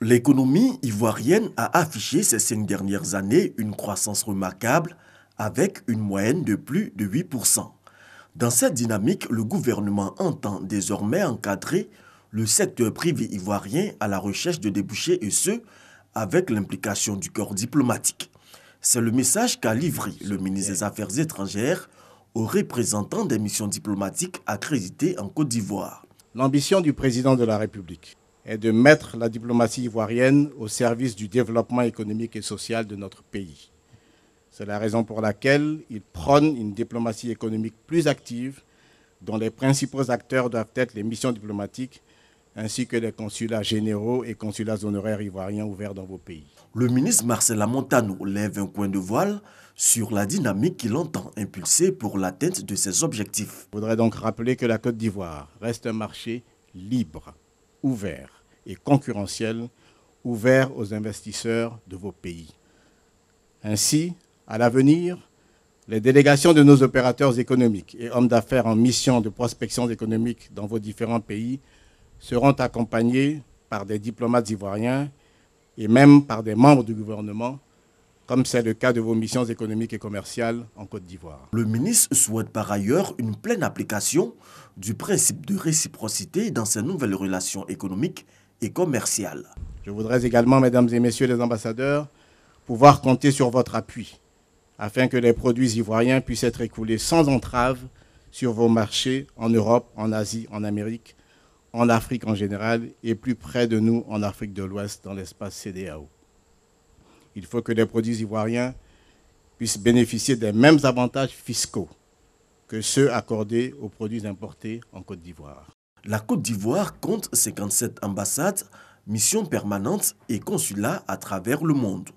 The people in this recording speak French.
L'économie ivoirienne a affiché ces 5 dernières années une croissance remarquable avec une moyenne de plus de 8%. Dans cette dynamique, le gouvernement entend désormais encadrer le secteur privé ivoirien à la recherche de débouchés et ce, avec l'implication du corps diplomatique. C'est le message qu'a livré le ministre des Affaires étrangères aux représentants des missions diplomatiques accréditées en Côte d'Ivoire. L'ambition du président de la République est de mettre la diplomatie ivoirienne au service du développement économique et social de notre pays. C'est la raison pour laquelle il prône une diplomatie économique plus active, dont les principaux acteurs doivent être les missions diplomatiques, ainsi que les consulats généraux et consulats honoraires ivoiriens ouverts dans vos pays. Le ministre Marcel Montano lève un coin de voile sur la dynamique qu'il entend impulser pour l'atteinte de ses objectifs. Je voudrais donc rappeler que la Côte d'Ivoire reste un marché libre, ouvert et concurrentiel, ouvert aux investisseurs de vos pays. Ainsi, à l'avenir, les délégations de nos opérateurs économiques et hommes d'affaires en mission de prospection économique dans vos différents pays seront accompagnés par des diplomates ivoiriens et même par des membres du gouvernement, comme c'est le cas de vos missions économiques et commerciales en Côte d'Ivoire. Le ministre souhaite par ailleurs une pleine application du principe de réciprocité dans ces nouvelles relations économiques et commerciales. Je voudrais également, mesdames et messieurs les ambassadeurs, pouvoir compter sur votre appui afin que les produits ivoiriens puissent être écoulés sans entrave sur vos marchés en Europe, en Asie, en Amérique, en Afrique en général et plus près de nous en Afrique de l'Ouest dans l'espace CEDEAO. Il faut que les produits ivoiriens puissent bénéficier des mêmes avantages fiscaux que ceux accordés aux produits importés en Côte d'Ivoire. La Côte d'Ivoire compte 57 ambassades, missions permanentes et consulats à travers le monde.